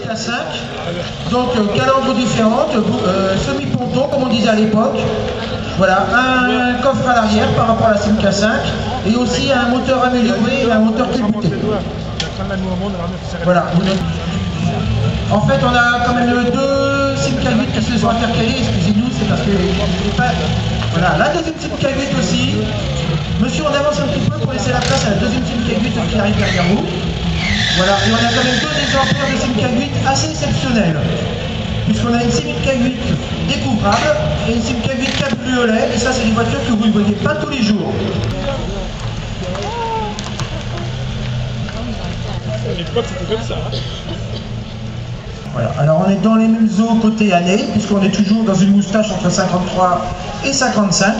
Simca 5, donc calandre différente, semi-ponton comme on disait à l'époque. Voilà, un coffre à l'arrière par rapport à la Simca 5 et aussi un moteur amélioré et un moteur culbuté. Voilà. En fait, on a quand même deux Simca 8 qui se sont intercalés, excusez-nous, c'est parce que voilà, la deuxième Simca 8 aussi. Monsieur, on avance un petit peu pour laisser la place à la deuxième Simca 8 qui arrive derrière vous. Voilà, et on a quand même deux exemplaires de Simca 8 assez exceptionnels. Puisqu'on a une Simca 8 découvrable et une Simca 8 cabriolet, et ça c'est des voitures que vous ne voyez pas tous les jours. À l'époque c'était comme ça. Voilà, alors on est dans les mêmes eaux côté année, puisqu'on est toujours dans une moustache entre 53 et 55.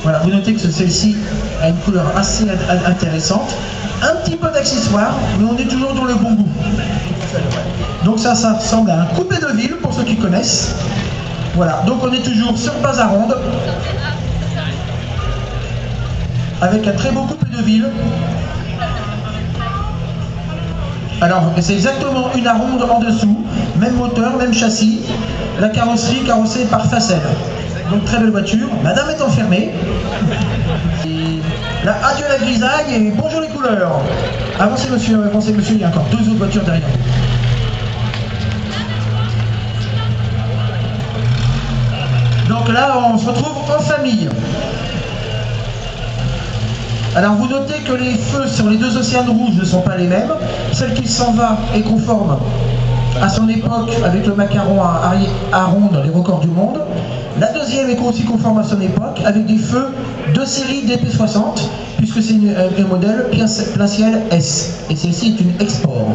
Voilà, vous notez que celle-ci a une couleur assez intéressante. Un petit peu d'accessoires, mais on est toujours dans le bon goût. Donc ça ressemble à un coupé de ville, pour ceux qui connaissent. Voilà, donc on est toujours sur base à ronde, avec un très beau coupé de ville. Alors, c'est exactement une ronde en dessous, même moteur, même châssis, la carrosserie carrossée par Facel. Donc très belle voiture, madame est enfermée. Et là, adieu la grisaille et bonjour les couleurs. Avancez monsieur, il y a encore deux autres voitures derrière. Donc là, on se retrouve en famille. Alors vous notez que les feux sur les deux océans rouges ne sont pas les mêmes. Celle qui s'en va est conforme à son époque avec le macaron à ronde, les records du monde. La deuxième est aussi conforme à son époque avec des feux de série DP60 puisque c'est un modèle plein ciel S et celle-ci est une Export.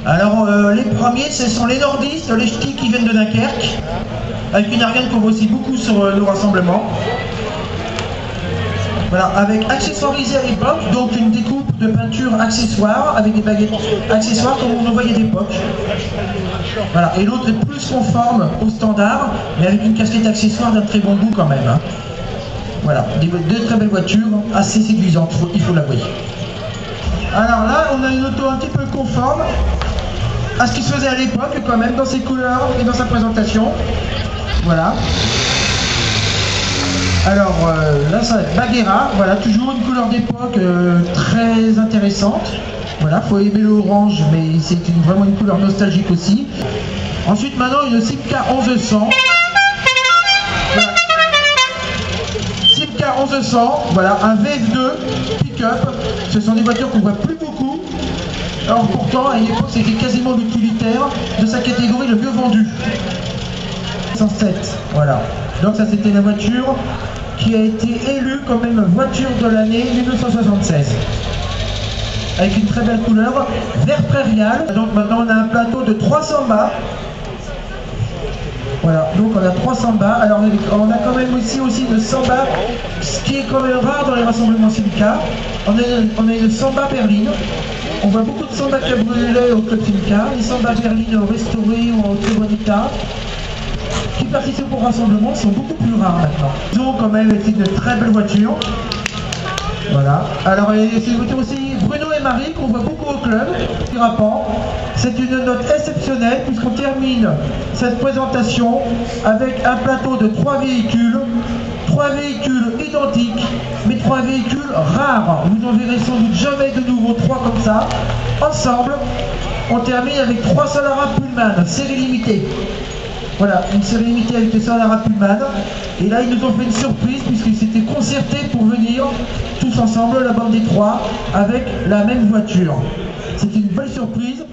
Alors les premiers ce sont les nordistes, les ch'tis qui viennent de Dunkerque avec une Ariane qu'on voit aussi beaucoup sur nos rassemblements. Voilà, avec accessoirisé à l'époque, donc une découpe de peinture accessoire avec des baguettes accessoires comme on le voyait d'époque. Voilà, et l'autre est plus conforme au standard, mais avec une casquette accessoire d'un très bon goût quand même. Hein. Voilà, deux très belles voitures, assez séduisantes, il faut l'avouer. Alors là, on a une auto un petit peu conforme à ce qui se faisait à l'époque quand même, dans ses couleurs et dans sa présentation. Voilà. Alors là, ça Baguera, voilà, toujours une couleur d'époque très intéressante. Voilà, faut aimer l'orange, mais c'est vraiment une couleur nostalgique aussi. Ensuite, maintenant, une Simca 1100. Voilà. Simca 1100, voilà, un VF2 pick-up. Ce sont des voitures qu'on voit plus beaucoup. Alors pourtant, à l'époque, c'était quasiment l'utilitaire de sa catégorie le mieux vendu. 107, voilà. Donc ça, c'était la voiture qui a été élue quand même voiture de l'année 1976. Avec une très belle couleur, vert prairial. Donc maintenant on a un plateau de 300 mâts. Voilà, donc on a 300 mâts. Alors on a quand même aussi une 100 mâts, ce qui est quand même rare dans les rassemblements Simca. On a une 100 mâts berline. On voit beaucoup de 100 mâts cabriolet au club Simca. Les 100 mâts berline restaurés ou en très bon état, qui participent au rassemblement, sont beaucoup plus rares maintenant. Ils ont quand même été de très belles voitures. Voilà. Alors c'est une voiture aussi Bruno et Marie qu'on voit beaucoup au club. C'est une note exceptionnelle puisqu'on termine cette présentation avec un plateau de 3 véhicules identiques, mais 3 véhicules rares. Vous en verrez sans doute jamais de nouveau 3 comme ça. Ensemble, on termine avec 3 Solara Pullman, série limitée. Voilà, une série limitée avec les Solara Pullman. Et là, ils nous ont fait une surprise puisqu'ils s'étaient concertés pour venir tous ensemble, la bande des 3, avec la même voiture. C'est une belle surprise.